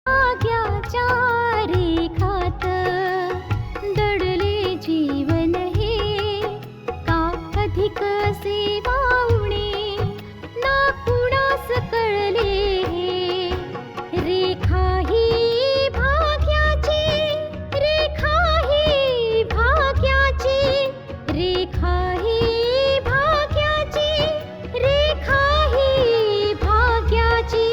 भाग्याच्या रेखात दडले जीवन हे, का अधिक सेवा उणे ना कुणास कळले हे. रेखा ही भाग्याची, रेखा ही भाग्याची, रेखा ही भाग्याची, रेखा ही भाग्याची.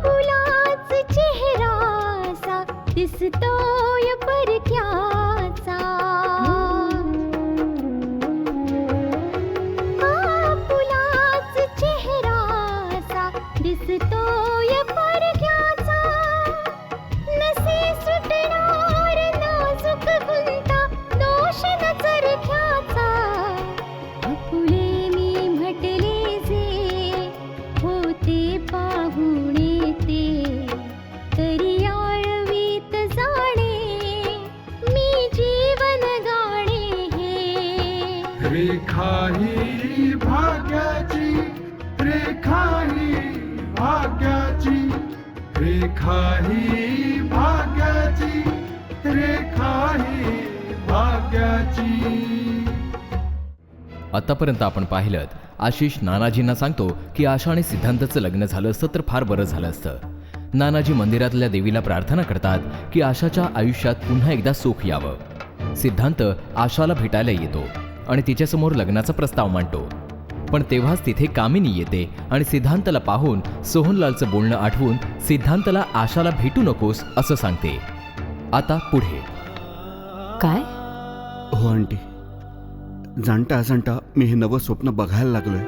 फुलाच चेहरासा दिसतोय परक्याचा, फुलाच चेहरासा दिसतोय परक्याचा. नसे सुटणार नाजूक गुंता दोष न चरख्याचा. फुले मी म्हटले जे होते पाहुणे ते, तरी आळवीत जाणे मी जीवन गाणे हे. रेखा ही भाग्याची, रेखा ही भाग्याची, रेखा ही भाग्याची, रेखा ही भाग्याची. आतापर्यंत आपण पाहिलं आशिष नानाजींना सांगतो की आशा आणि सिद्धांतचं लग्न झालं असतं तर फार बरं झालं असतं. नानाजी मंदिरातल्या देवीला प्रार्थना करतात की आशाच्या आयुष्यात पुन्हा एकदा सुख यावं. सिद्धांत आशाला भेटायला येतो आणि तिच्यासमोर लग्नाचा प्रस्ताव मांडतो. पण तेव्हाच तिथे कामिनी येते आणि सिद्धांतला पाहून सोहनलालचं बोलणं आठवून सिद्धांतला आशाला भेटू नकोस असं सांगते. आता पुढे काय? हो आंटी, जाणता अजाणता मी हे नवं स्वप्न बघायला लागलोय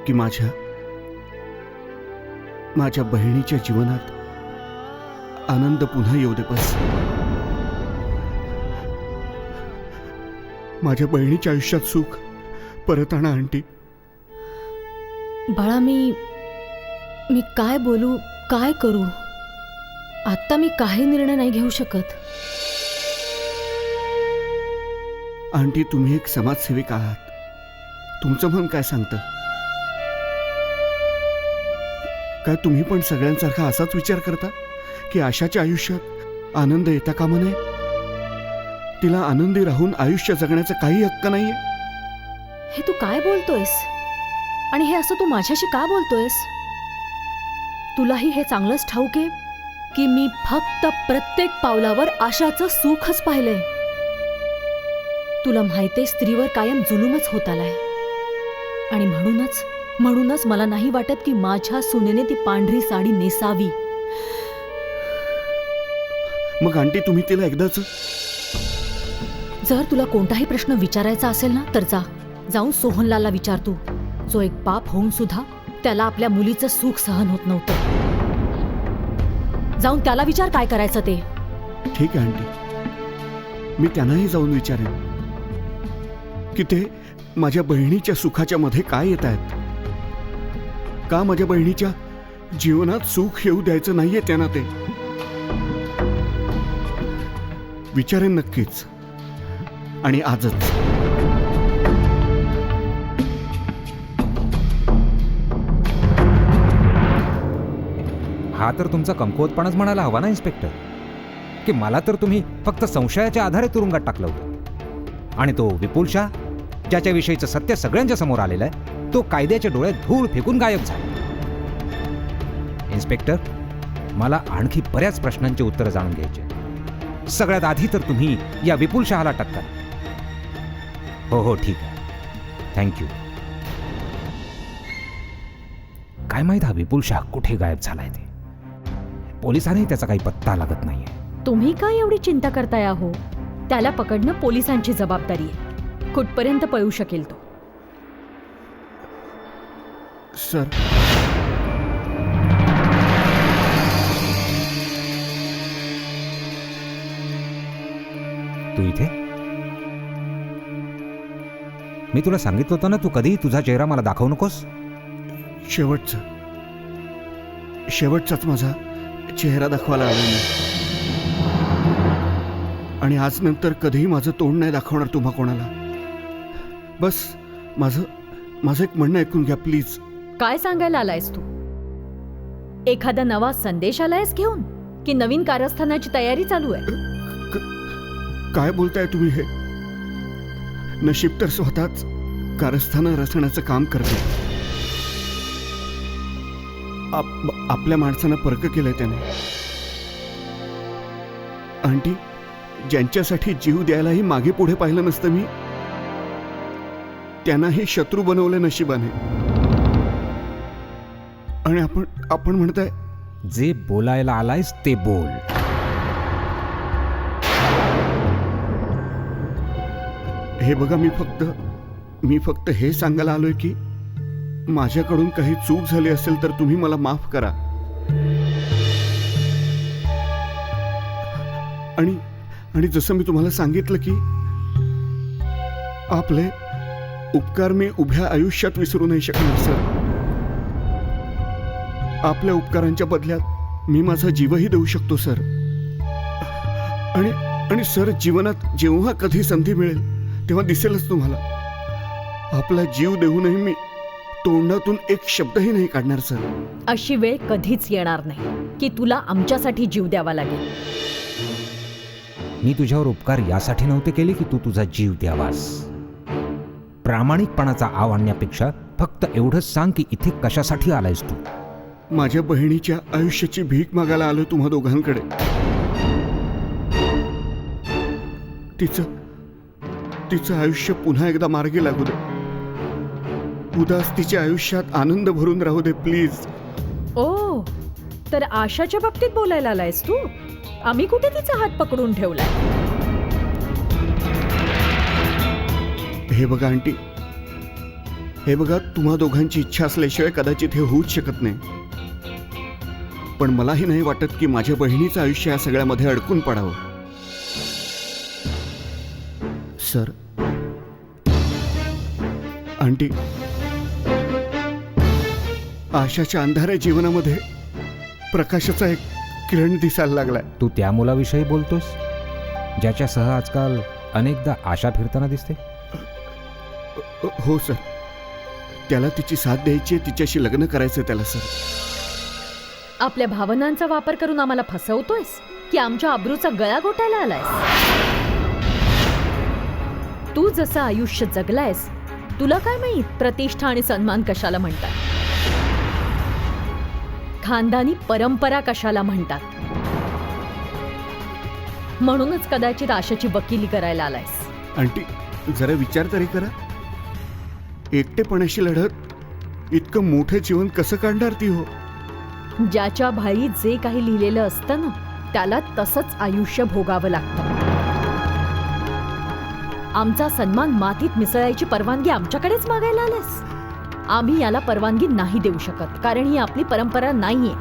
की माझ्या बहिणीच्या जीवनात आनंद पुन्हा येऊ दे. बस माझ्या बहिणीच्या आयुष्यात सुख परत आणा आंटी. बाळा, मी काय बोलू, काय करू? आत्ता मी काही निर्णय नाही घेऊ शकत. आंटी, तुम्ही एक समाजसेविक आहात. तुमचं मन काय सांगतं? काय तुम्ही पण सगळ्यांसारखा असाच विचार करता की आशाच्या आयुष्यात आनंद येता कामा नये? तिला आनंदी राहून आयुष्य जगण्याचा काही हक्क नाहीये? हे तू काय बोलतोयस? आणि हे असं तू माझ्याशी का बोलतोयस? तुलाही हे चांगलंच ठाऊक आहे की मी फक्त प्रत्येक पावलावर आशाचं सुखच पाहिलंय. तुला माहितीये, स्त्रीवर कायम जुलूमच होत आलाय. आणि म्हणूनच मला नाही वाटत की माझ्या सुनेने ती पांढरी साडी नेसावी. मग आंटी, तुम्ही तिला एकदाच... जर तुला कोणताही प्रश्न विचारायचा असेल ना, तर जाऊन सोहनलालला विचार तू, जो एक बाप होऊन सुद्धा त्याला आपल्या मुलीचं सुख सहन होत नव्हतं. जाऊन त्याला विचार काय करायचं ते. ठीक आहे आंटी, मी त्यांनाही जाऊन विचारेन की ते माझ्या बहिणीच्या सुखाच्या मध्ये काय येत आहेत. का माझ्या बहिणीच्या जीवनात सुख येऊ द्यायचं नाहीये त्यांना. ते विचारेन नक्कीच, आणि आजच. हा तर तुमचा कमकुवतपणाच म्हणायला हवा ना इन्स्पेक्टर, की मला तर तुम्ही फक्त संशयाच्या आधारे तुरुंगात टाकलं होतं. आणि तो विपुल शाह, ज्याच्याविषयीचं सत्य सगळ्यांच्या समोर आलेलं आहे, तो कायद्याच्या डोळ्यात धूळ फेकून गायब झाला. इन्स्पेक्टर, मला आणखी बऱ्याच प्रश्नांची उत्तरं जाणून घ्यायची. सगळ्यात आधी तर तुम्ही या विपुल शहाला टक्कर. हो ठीक आहे, थँक्यू. काय माहित हा विपुल शाह कुठे गायब झालाय ते. पोलिसांनी त्याचा काही पत्ता लागत नाहीये. तुम्ही काय एवढी चिंता करताय आहो? त्याला पकडणं पोलिसांची जबाबदारी आहे. कुठपर्यंत पळू शकेल तो? सर, तू इथे? मी तुला सांगितलं होतं ना, तू कधीही तुझा चेहरा मला दाखवू नकोस. शेवटचाच माझा चेहरा दाखवायला आलो मी. आणि आज नंतर कधीही माझं तोंड नाही दाखवणार तुम्हा कोणाला. बस माझं एक म्हणणं ऐकून घ्या प्लीज. काय सांगायला आलायस तू? एखादा नवा संदेश आलायस घेऊन की नवीन कारस्थानाची तयारी चालू आहे? काय बोलताय तुम्ही हे? नशीब तर स्वतःच कारस्थानं रचण्याचं काम करते. आपल्या माणसानं परक केलंय त्याने. आंटी, ज्यांच्यासाठी जीव द्यायलाही मागे पुढे पाहिलं नसतं मी, त्यांनाही शत्रू बनवलं नशिबाने. आणि आपण म्हणताय जे बोलायला आलायस ते बोल. हे बघा, मी फक्त हे सांगायला आलोय की माझ्याकडून काही चूक झाली असेल तर तुम्ही मला माफ करा. आणि जसं मी तुम्हाला सांगितलं की आपले उपकार मी उभ्या आयुष्यात विसरू नाही शकणार सर. आपल्या उपकारांच्या बदल्यात मी माझा जीवही देऊ शकतो सर. आणि सर, जीवनात जेव्हा कधी संधी मिळेल तेव्हा दिसेलच तुम्हाला. आपला जीव देऊनही मी तोंडातून एक शब्दही नाही काढणार सर. अशी वेळ कधीच येणार नाही की तुला आमच्यासाठी जीव द्यावा लागेल. मी तुझ्यावर उपकार यासाठी नव्हते केले की तू तुझा जीव द्यावास. प्रामाणिकपणाचा आव आणण्यापेक्षा फक्त एवढंच सांग की इथे कशासाठी आलायस तू. माझ्या बहिणीच्या आयुष्याची भीक मागायला आलो तुम्हा दोघांकडे. तिचं आयुष्य पुन्हा एकदा मार्गी लागू दे. उदास तिच्या आयुष्यात आनंद भरून राहू दे प्लीज. ओ, तर आशाच्या बाबतीत बोलायला आलायस तू? आम्ही कुठे तिचा हात पकडून ठेवलाय? हे बघा आंटी, हे बघा, तुम्हा दोघांची इच्छा असल्याशिवाय कदाचित हे होऊच शकत नाही. पण मलाही नाही वाटत की माझ्या बहिणीचं आयुष्य या सगळ्यामध्ये अडकून पडावं. सर, आंटी, आशाच्या अंधाऱ्या जीवनामध्ये प्रकाशाचा एक किरण दिसायला लागलाय. तू त्या मुलाविषयी बोलतोस ज्याच्यासह आजकाल अनेकदा आशा फिरताना दिसते? हो सर, त्याला तिची साथ द्यायची, तिच्याशी लग्न करायचं त्याला सर. आपल्या भावनांचा वापर करून आम्हाला फसवतोयस की आमच्या अब्रूचा गळा घोटायला आलायस? तू जसं आयुष्य जगलायस तुला काय माहित प्रतिष्ठा आणि सन्मान कशाला म्हणतात, खानदानी परंपरा कशाला म्हणतात. म्हणूनच कदाचित आशाची वकिली करायला आलायस. आंटी, जरा विचार तरी करा. एकटेपणाशी लढत इतकं मोठं जीवन कसं काढणार ती हो? ज्याच्या भाई जे काही लिहिलेलं असतं ना त्याला तसंच आयुष्य भोगावं लागतं. आमचा सन्मान मातीत मिसळायची परवानगी आमच्याकडेच मागायला आलास? आम्ही याला परवानगी नाही देऊ शकत, कारण ही आपली परंपरा नाहीये.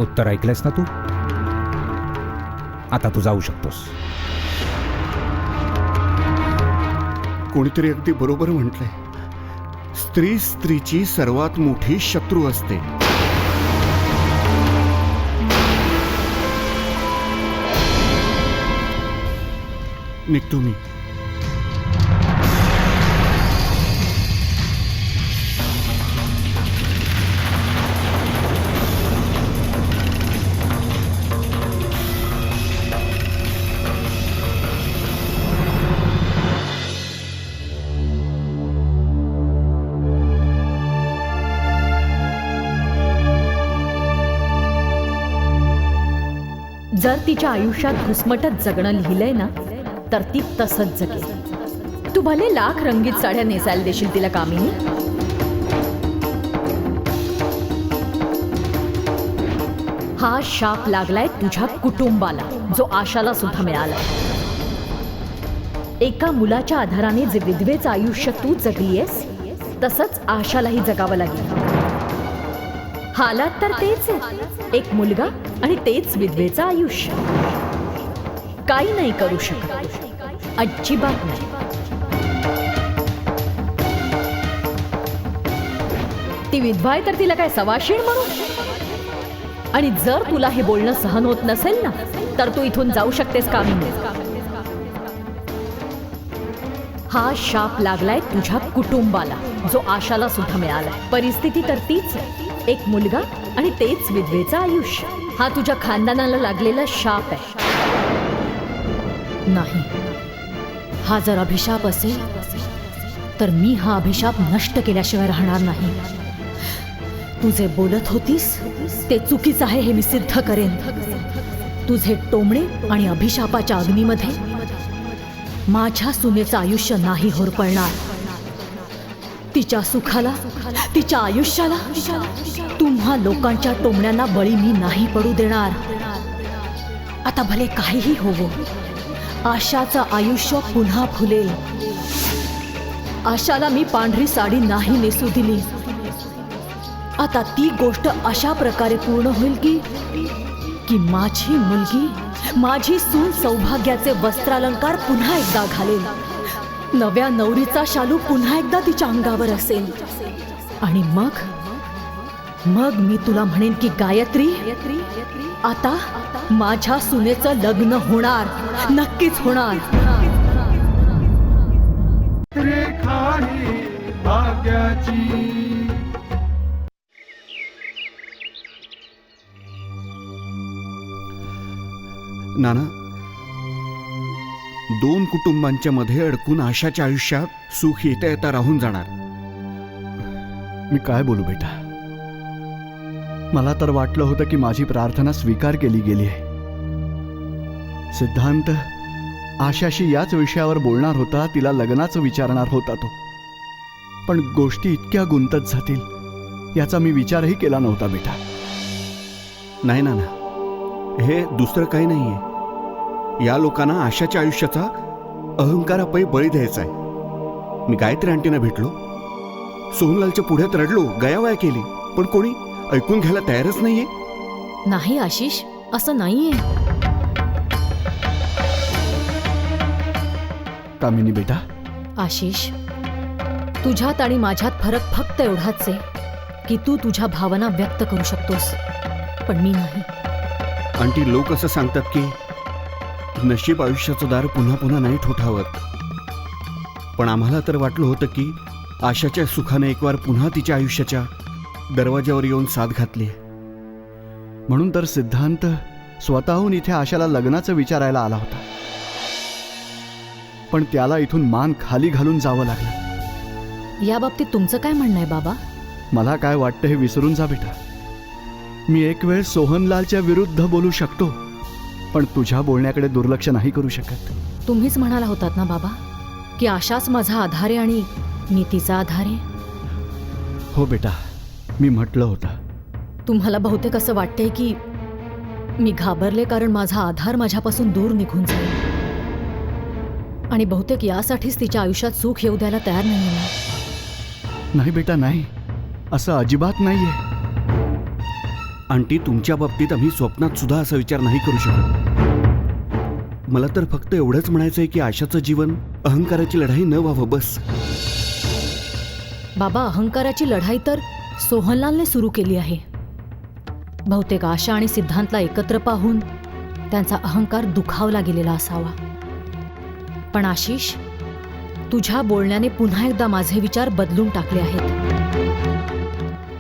उत्तर ऐकलंस ना तू? आता तू जाऊ शकतोस. कोणीतरी अगदी बरोबर म्हटलंय, स्त्री स्त्रीची सर्वात मोठी शत्रू असते. निघतो मी. जर तिच्या आयुष्यात घुसमटत जगणं लिहिलंय ना तर ती तसंच जगेल. तू भले लाख रंगीत साड्या नेसायला देशील तिला कामिनी, हा शाप लागलाय तुझ्या कुटुंबाला जो आशाला सुद्धा मिळाला. एका मुलाच्या आधाराने जे विधवेचं आयुष्य तू जगलीयस तसंच आशालाही जगावं लागेल. हालात तर तेच आहे, एक मुलगा आणि तेच विधवेचं आयुष्य. काही नाही करू शकत, अजिबात नाही. ती विधवा आहे तर तिला काय सवाशीण म्हणू. आणि जर तुला हे बोलणं सहन होत नसेल ना, तर तू इथून जाऊ शकतेस कामिनी. हा शाप लागलाय तुझ्या कुटुंबाला, जो आशाला सुद्धा मिळालाय. परिस्थिती तर तीच आहे, एक मुलगा आणि तेच विधवेचं आयुष्य. हा तुझ्या खानदानाला लागलेला शाप आहे. नाही, हा जर अभिशाप असेल तर मी हा अभिशाप नष्ट केल्याशिवाय राहणार नाही. तू जे बोलत होतीस ते चुकीचं आहे हे मी सिद्ध करेन. तुझे टोमणे आणि अभिशापाच्या अग्नीमध्ये माझ्या सुनेचं आयुष्य नाही होरपळणार. तिच्या सुखाला, तिच्या आयुष्याला तुम्हा लोकांच्या टोमण्यांना बळी मी नाही पडू देणार. आता भले काहीही होवो, आशाचं आयुष्य पुन्हा फुलेल. आशाला मी पांढरी साडी नाही नेसू दिली. आता ती गोष्ट अशा प्रकारे पूर्ण होईल की माझी मुलगी, माझी सून सौभाग्याचे वस्त्रालंकार पुन्हा एकदा घालेल. नव्या नवरीचा शालू पुन्हा एकदा तिच्या अंगावर असेल. आणि मग मी तुला म्हणेन की गायत्री, आता माझ्या सुनेचं लग्न होणार, नक्कीच होणार. रेखा ही भाग्याची. नाना, दोन कुटुंबांच्या मध्ये अडकून आशाच्या आयुष्यात सुख येता येता राहून जाणार. मी काय बोलू बेटा. मला तर वाटलं होतं की माझी प्रार्थना स्वीकार केली गेली आहे. सिद्धांत आशाशी याच विषयावर बोलणार होता, तिला लग्नाचं विचारणार होता तो. पण गोष्टी इतक्या गुंतत जातील याचा मी विचारही केला नव्हता बेटा. नाही नाना, हे दुसरं काही नाहीये. या लोकांना आशाच्या आयुष्याचा अहंकारापायी बळी द्यायचा आहे. मी गायत्री आंटीना भेटलो, सोहनलालच्या पुढ्यात रडलो, गयावया केली, पण कोणी ऐकून घ्यायला तयारच नाहीये. नाही आशिष, असं नाहीये. कामिनी बेटा, आशिष, तुझ्यात आणि माझ्यात फरक फक्त एवढाच आहे की तू तुझ्या भावना व्यक्त करू शकतोस, पण मी नाही. आंटी, लोक असं सांगतात की नशीब आयुष्याचं दार पुन्हा पुन्हा नाही ठोठावत. पण आम्हाला तर वाटलं होतं की आशाच्या सुखाने एकवार पुन्हा तिच्या आयुष्याच्या दरवाज्यावर येऊन साथ घातली. म्हणून तर सिद्धांत स्वतःहून इथे आशाला लग्नाचं विचारायला आला होता. पण त्याला इथून मान खाली घालून जावं लागलं. या बाबतीत तुमचं काय म्हणणं आहे बाबा? मला काय वाटतं हे विसरून जा बेटा. मी एक वेळ सोहनलालच्या विरुद्ध बोलू शकतो, पण तुझ्या बोलण्याकडे दुर्लक्ष नाही करू शकत. तुम्हीच म्हणाला होतात ना बाबा की आशाच माझा आधार आहे आणि मी तिचा आधार आहे. हो बेटा, मी म्हटलं होतं. तुम्हाला बहुतेक असं वाटतंय की मी घाबरले कारण माझा आधार माझ्यापासून दूर निघून जाईल, आणि बहुतेक यासाठीच तिच्या आयुष्यात सुख येऊ द्यायला तयार नाही. नाही बेटा, नाही, असं अजिबात नाहीये. आंटी, तुमच्या बाबतीत आम्ही स्वप्नात सुद्धा असा विचार नाही करू शकत. मला तर फक्त एवढंच म्हणायचंय की आशाचं जीवन अहंकाराची लढाई न व्हावं, बस. बाबा, अहंकाराची लढाई तर सोहनलालने सुरू केली आहे. बहुतेक आशा आणि सिद्धांतला एकत्र पाहून त्यांचा अहंकार दुखावला गेलेला असावा. पण आशिष, तुझ्या बोलण्याने पुन्हा एकदा माझे विचार बदलून टाकले आहेत.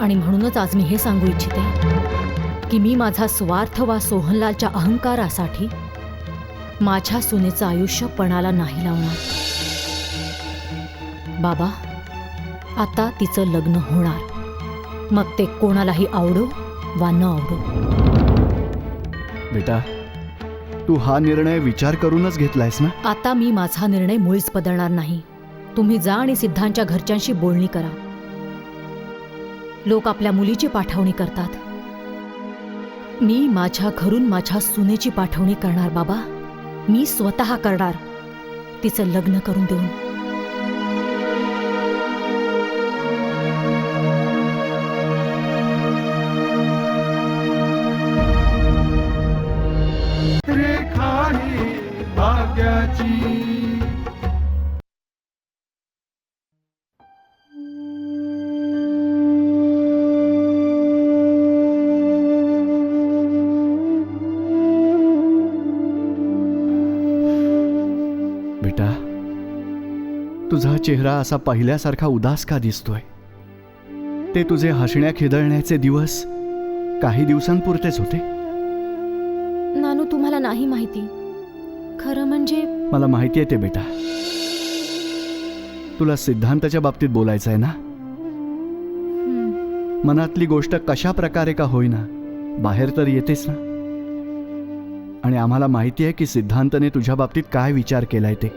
आणि म्हणूनच आज मी हे सांगू इच्छिते की मी माझा स्वार्थ वा सोहनलालच्या अहंकारासाठी माझ्या सुनेचं आयुष्य पणाला नाही लावणार. बाबा, आता तिचं लग्न होणार, मग ते कोणालाही आवडो वा न आवडो. बेटा, तू हा निर्णय विचार करूनच घेतलायस ना? आता मी माझा निर्णय मुळीच बदलणार नाही. तुम्ही जा आणि सिद्धांच्या घरच्यांशी बोलणी करा. लोक आपल्या मुलीची पाठवणी करतात, मी माझ्या घरून माझ्या सुनेची पाठवणी करणार बाबा. मी स्वतः करणार, तिचं लग्न करून देऊन. भाग्याची. बेटा, तुझा चेहरा असा पहिल्यासारखा उदास का दिसतोय? ते तुझे हसण्या खिदळण्याचे दिवस काही दिवसांपुरतेच होते. नानू, तुम्हाला नाही माहिती. खरं म्हणजे मला माहिती आहे ते बेटा. तुला सिद्धांताच्या बाबतीत बोलायचं आहे ना? मनातली गोष्ट कशा प्रकारे का होईना बाहेर तर येतेच ना. आणि आम्हाला माहिती आहे की सिद्धांतने तुझ्या बाबतीत काय विचार केलाय ते.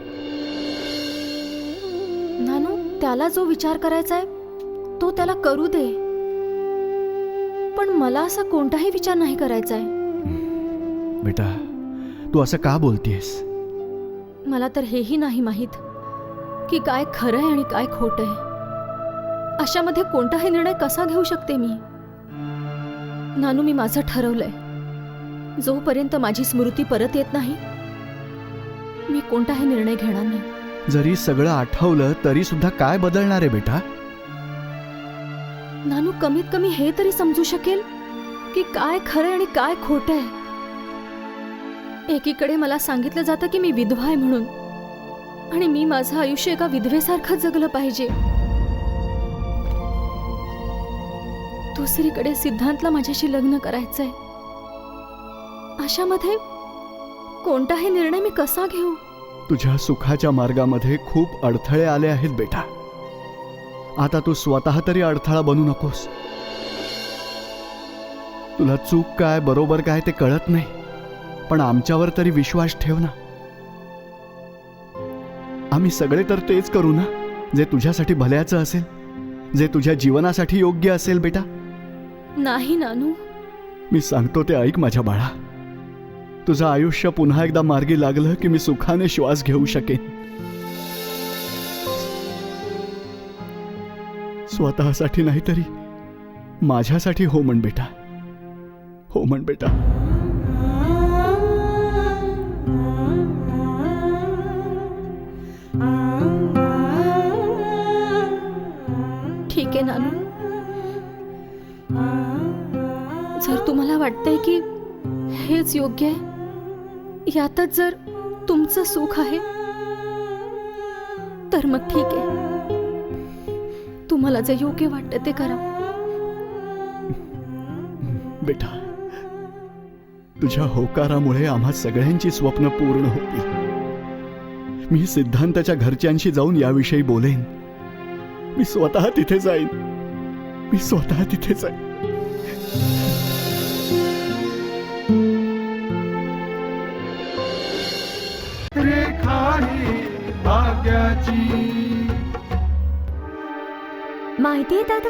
नानू, त्याला जो विचार करायचा आहे तो त्याला करू दे. पण मला असा कोणताही विचार नाही करायचा आहे. बेटा, तू असं का बोलतेस? मला तर हेही नाही माहीत की काय खरं आहे आणि काय खोटं आहे. अशामध्ये कोणताही निर्णय कसा घेऊ शकते मी? नानू, मी माझं ठरवलंय. जोपर्यंत माझी स्मृती परत येत नाही मी कोणताही निर्णय घेणार नाही. जरी सगळं आठवलं तरी सुद्धा काय बदलणार आहे बेटा? नानू, कमीत कमी हे तरी समजू शकेल की काय खरं आणि काय खोटं आहे. एकीकडे मला सांगितलं जातं की मी विधवा आहे म्हणून, आणि मी माझं आयुष्य एका विधवेसारखं जगलं पाहिजे. दुसरीकडे सिद्धांतला माझ्याशी लग्न करायचंय. अशामध्ये कोणताही निर्णय मी कसा घेऊ? तुझ्या सुखाच्या मार्गामध्ये खूप अडथळे आले आहेत बेटा. आता तू स्वतः तरी अडथळा बनू नकोस. तुला चूक काय बरोबर काय ते कळत नाही, पण आमच्यावर तरी विश्वास ठेव ना. आम्ही सगळे तर तेच करू ना जे तुझ्यासाठी भल्याचं असेल, जे तुझ्या जीवनासाठी योग्य असेल बेटा. नाही नानू, मी सांगतो ते ऐक माझ्या बाळा. तुझं आयुष्य पुन्हा एकदा मार्गी लागलं की मी सुखाने श्वास घेऊ शकेन. स्वतःसाठी नाही तरी माझ्यासाठी हो म्हण बेटा, हो म्हण बेटा. ठीक आहे नानू. जर तुम्हाला वाटतंय की हेच योग्य आहे, यातच जर तुमचं सुख आहे, तर मग ठीक आहे. तुम्हाला जे योग्य वाटतं ते करा. बेटा, तुझ्या होकारामुळे आम्हा सगळ्यांची स्वप्न पूर्ण होतील. मी सिद्धांताच्या घरच्यांशी जाऊन याविषयी बोलेन. मी स्वतः तिथे जाईन. मी स्वतः तिथे जाईन. रेखा ही भाग्याची. माहितीये दादा,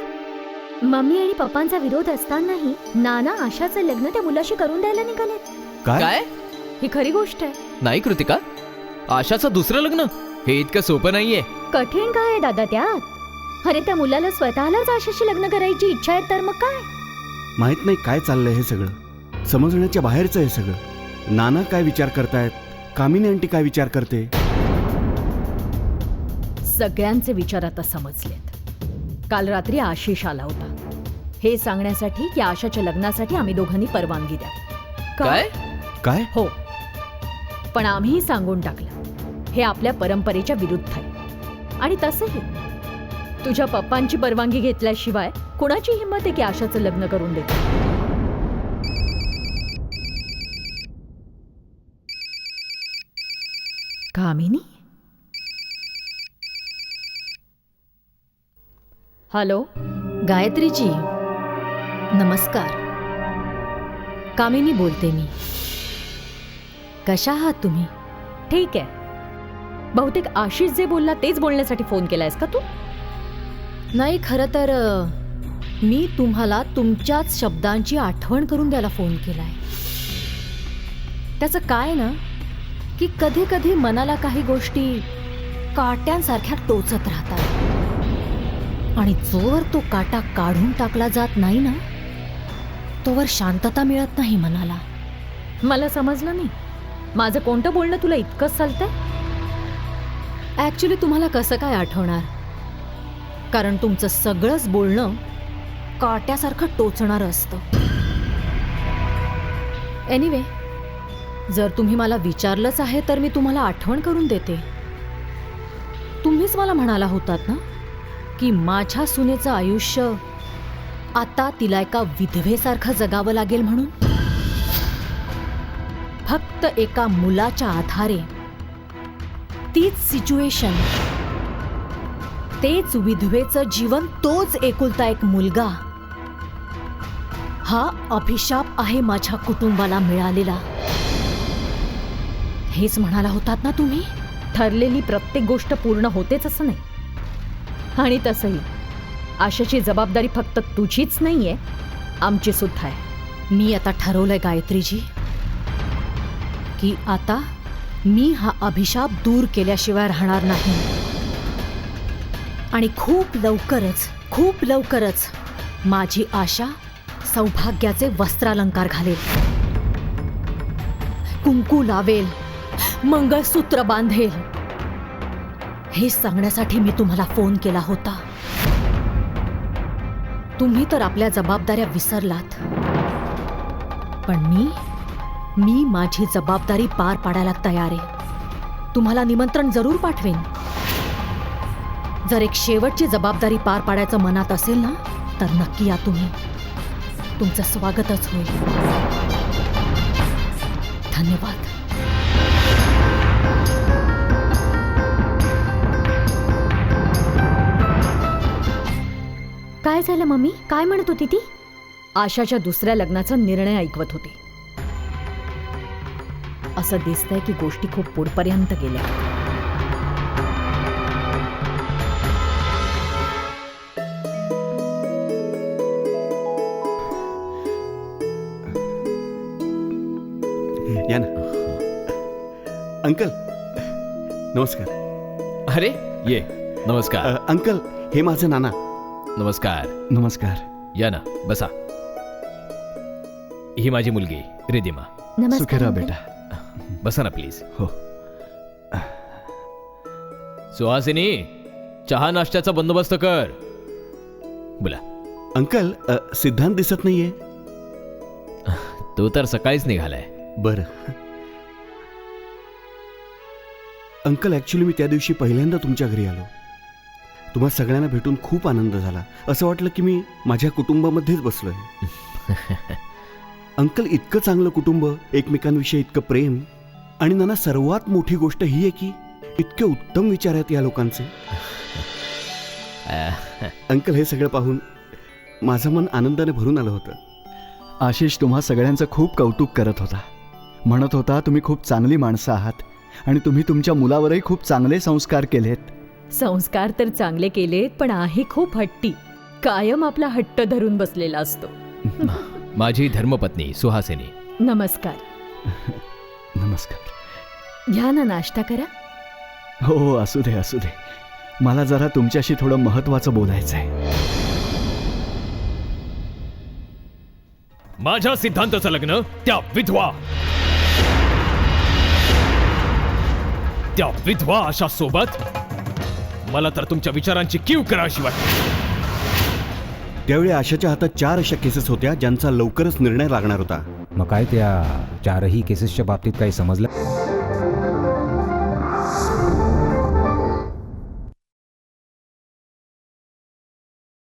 मम्मी आणि पप्पांचा विरोध असतानाही नाना आशाचं लग्न त्या मुलाशी करून द्यायला निघालेत. काय? ही खरी गोष्ट आहे. नाही कृतिका, आशाचं दुसरं लग्न हे इतकं सोपं नाहीये. कठीण काय आहे दादा त्यात? अरे, त्या मुलाला स्वतःलाच आशाशी लग्न करायची इच्छा आहे, तर मग काय? माहित नाही काय चाललंय हे सगळं. समजण्याच्या बाहेरचं हे सगळं. नाना काय विचार करतायत, कामिनी आंटी काय विचार करते. सगळ्यांचे विचार आता समजलेत. काल रात्री आशिष आला होता हे सांगण्यासाठी की आशाच्या लग्नासाठी आम्ही दोघांनी परवानगी द्या. काय? काय? हो, पण आम्हीही सांगून टाकलं हे आपल्या परंपरेच्या विरुद्ध आहे. आणि तसंही तुझ्या पप्पांची परवानगी घेतल्याशिवाय कुणाची हिंमत आहे की आशाचं लग्न करून देते. कामिनी? हॅलो, गायत्रीजी, नमस्कार. कामिनी बोलते मी. कशा आहात तुम्ही? ठीक आहे. बहुतेक आशिष जे बोलला तेच बोलण्यासाठी फोन केलायस का तू? नाही, खरं तर मी तुम्हाला तुमच्याच शब्दांची आठवण करून द्यायला फोन केलाय. त्याचं काय ना की कधी कधी मनाला काही गोष्टी काट्यांसारख्या टोचत राहतात, आणि जोवर तो काटा काढून टाकला जात नाही ना तोवर शांतता मिळत नाही मनाला. मला समजलं नाही, माझं कोणतं बोलणं तुला इतकंच चालतंय? ॲक्च्युली तुम्हाला कसं काय आठवणार, कारण तुमचं सगळंच बोलणं काट्यासारखं टोचणारं असतं. एनिवे, जर तुम्ही मला विचारलंच आहे तर मी तुम्हाला आठवण करून देते. तुम्हीच मला म्हणाला होतात ना की माझ्या सुनेचं आयुष्य आता तिला एका विधवेसारखं जगावं लागेल म्हणून. फक्त एका मुलाच्या आधारे तीच सिच्युएशन, तेच विधवेचं जीवन, तोच एकुलता एक मुलगा, हा अभिशाप आहे माझ्या कुटुंबाला मिळालेला. हेच म्हणाला होतात ना तुम्ही. ठरलेली प्रत्येक गोष्ट पूर्ण होतेच असं नाही. आणि तसंही आशाची जबाबदारी फक्त तुझीच नाहीये, आमची सुद्धा आहे. मी आता ठरवलंय गायत्रीजी की आता मी हा अभिशाप दूर केल्याशिवाय राहणार नाही. आणि खूप लवकरच माझी आशा सौभाग्याचे वस्त्रालंकार घालेल, कुंकू लावेल, मंगळसूत्र बांधेल. हे सांगण्यासाठी मी तुम्हाला फोन केला होता. तुम्ही तर आपल्या जबाबदाऱ्या विसरलात, पण मी माझी जबाबदारी पार पाडायला तयार आहे. तुम्हाला निमंत्रण जरूर पाठवेन. जर एक शेवटची जबाबदारी पार पाडायचं मनात असेल ना, तर नक्की या तुम्ही. तुमचं स्वागतच होईल. धन्यवाद. काय झालं मम्मी? काय म्हणत होती ती? आशाच्या दुसऱ्या लग्नाचा निर्णय ऐकवत होती. असं दिसतंय की गोष्टी खूप पुढपर्यंत गेल्या. या ना. अंकल नमस्कार. अरे ये. नमस्कार. अंकल, हे माझं नाना. नमस्कार. नमस्कार. या ना, बसा. ही माझी मुलगी रिदिमा. सुखी राहा अंकल. बेटा. बसा ना प्लीज. हो. सुहासिनी, चहा नाश्त्याचा बंदोबस्त कर. बोला. अंकल, सिद्धांत दिसत नाहीये. तो तर सकाळीच निघालाय. बरं. अंकल, ॲक्च्युली मी त्या दिवशी पहिल्यांदा तुमच्या घरी आलो. तुम्हा सगळ्यांना भेटून खूप आनंद झाला. असं वाटलं की मी माझ्या कुटुंबामध्येच बसलोय. अंकल, इतकं चांगलं कुटुंब, एकमेकांविषयी इतकं प्रेम, आणि नाना सर्वात मोठी गोष्ट ही आहे की इतके उत्तम विचार आहेत या लोकांचे. अंकल, हे सगळं पाहून माझं मन आनंदाने भरून आलं होतं. आशिष तुम्हा सगळ्यांचं खूप कौतुक करत होता. म्हणत होता तुम्ही खूप चांगली माणसं आहात आणि तुम्ही तुमच्या मुलावरही खूप चांगले संस्कार केलेत. संस्कार तर चांगले केलेत, पण आहे खूप हट्टी. कायम आपला हट्ट धरून बसलेला असतो. माझी धर्मपत्नी सुहासिनी. नमस्कार. नमस्कार. घ्या ना, नाश्ता करा. हो, असू दे असू दे. मला जरा तुमच्याशी थोडं महत्वाचं बोलायचं आहे. माझ्या सिद्धांताचं लग्न त्या विधवा आशा सोबत, मला तर तुमच्या विचारांची कीव करावीशी वाटते. त्यावेळी आशाच्या हातात 4 अशा केसेस होत्या ज्यांचा लवकरच निर्णय लागणार होता. मग काय त्या 4ही केसेसच्या बाबतीत काही समजलं?